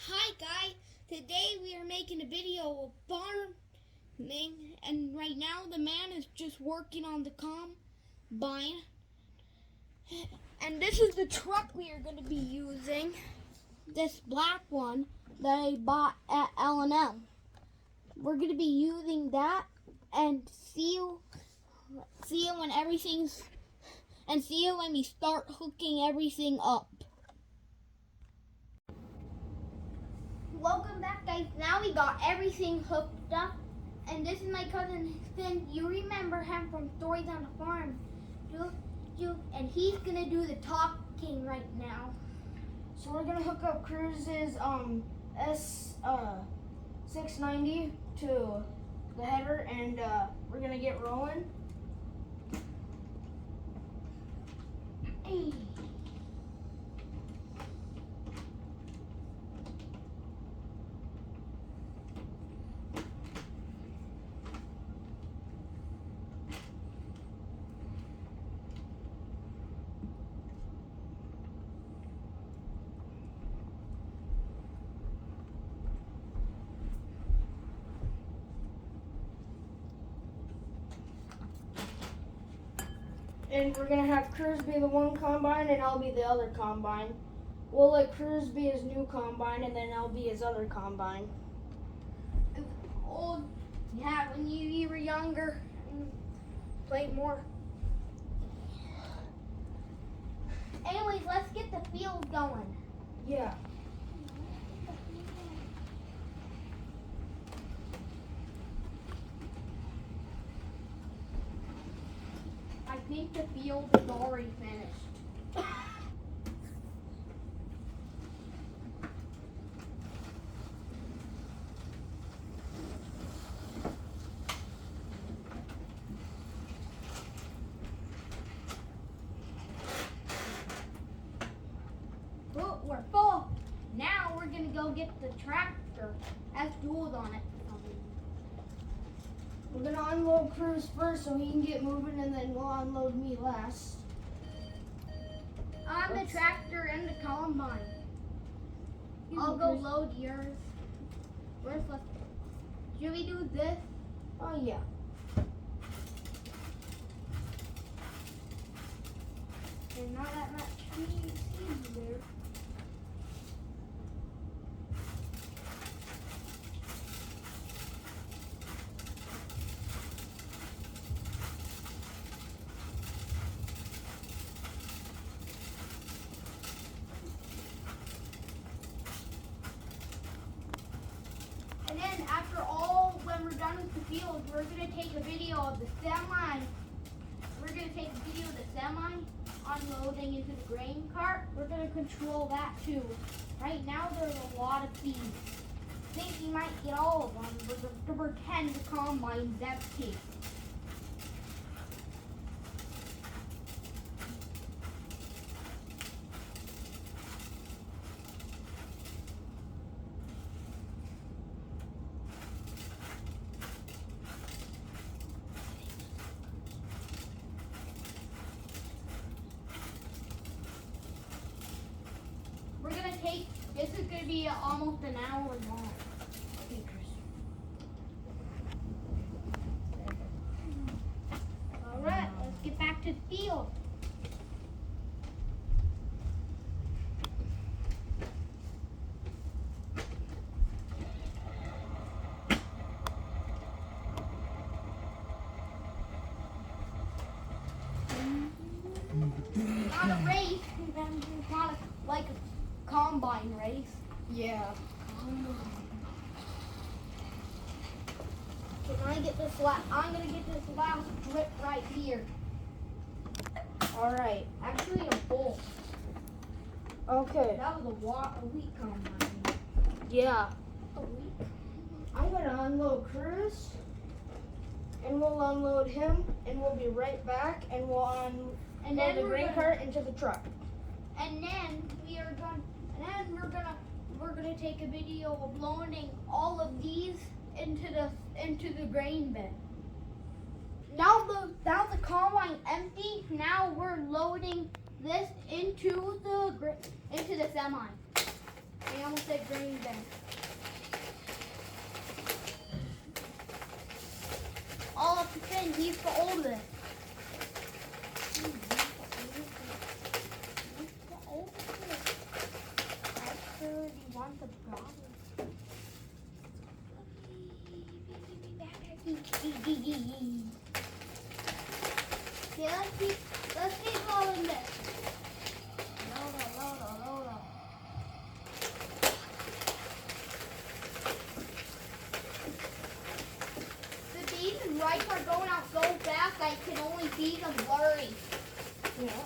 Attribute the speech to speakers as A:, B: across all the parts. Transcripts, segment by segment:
A: Hi guys, today we are making a video of farming, and right now the man is just working on the combine, and this is the truck we are going to be using, this black one that I bought at L&M. We're going to be using that and see you when everything's, and see you when we start hooking everything up. Welcome back, guys. Now we got everything hooked up, and this is my cousin Finn. You remember him from Stories on the Farm, and he's gonna do the talking right now.
B: So we're gonna hook up Cruise's S690 to the header, and we're gonna get rolling.
A: Hey.
B: And we're gonna have Cruz be the one combine, and I'll be the other combine. We'll let Cruz be his new combine, and then I'll be his other combine.
A: Old, yeah, when you were younger and played more. Anyways, let's get the field going.
B: Yeah.
A: I think the field is already finished. Oh, we're full. Now we're gonna go get the tractor. Has duals on it.
B: We're gonna unload Cruz first so he can get moving, and then we'll unload me last.
A: On the tractor and the combine. I'll go load yours. Where's the? Should we do this?
B: Oh yeah.
A: There's not that much seeds there. And then when we're done with the field, we're gonna take a video of the semi. We're gonna take a video of the semi unloading into the grain cart. We're gonna control that too. Right now there's a lot of seeds. I think we might get all of them, but the pretend the combine's empty. This is going to be almost an hour long.
B: Okay, Chris.
A: Alright, let's get back to the field. Not a race, it's not like a combine race.
B: Yeah.
A: So I'm gonna get this last drip right here.
B: All right.
A: Actually, a bowl.
B: Okay.
A: That was a wheat combine.
B: Yeah.
A: A wheat.
B: I'm gonna unload Cruz, and we'll unload him, and we'll be right back, and we'll unload the grain cart into the truck.
A: And then we're gonna take a video of loading all of these into the grain bin. Now the combine empty. Now we're loading this into the semi.
B: I almost said grain bin.
A: All up the thing, he's the oldest. Yeah, let's keep following this. The bees and rice are going out so fast I can only see them blurry.
B: Yeah.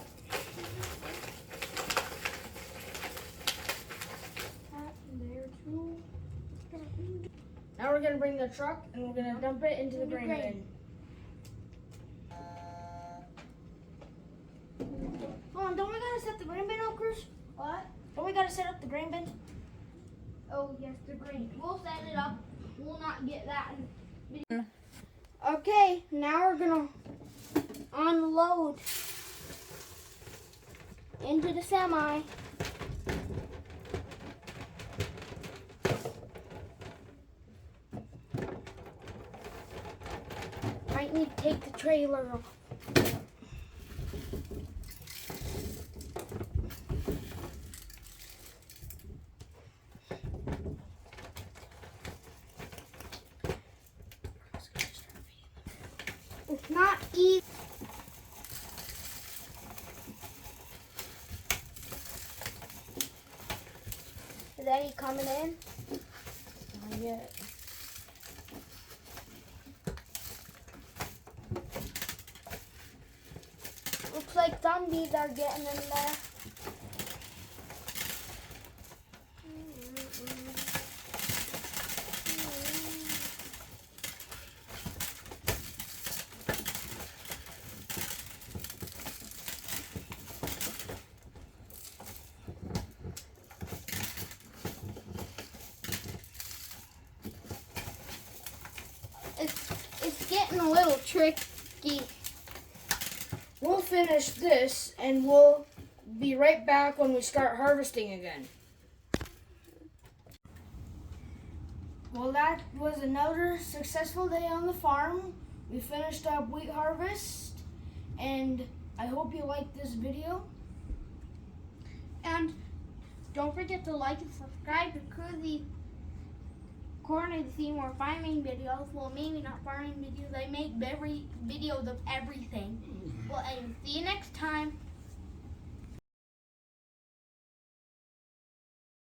B: There too. Now we're gonna bring the truck and we're gonna dump it into the grain bin. Hold on, don't we gotta set the grain bin up, Chris?
A: What?
B: Don't we gotta set up the grain bin?
A: Oh yes, the grain. We'll set it up. We'll not get that.
B: Okay, now we're gonna unload into the semi. Might need to take the trailer off. It's not easy. Is Eddie coming in? Not yet. Looks like some bees are getting in there.
A: It's getting a little tricky.
B: We'll finish this and we'll be right back when we start harvesting again. Well, that was another successful day on the farm. We finished up wheat harvest and I hope you liked this video.
A: And don't forget to like and subscribe to Cruzy Corner to see more farming videos. Well, maybe not farming videos. I make every videos of everything. Well, and see you next time.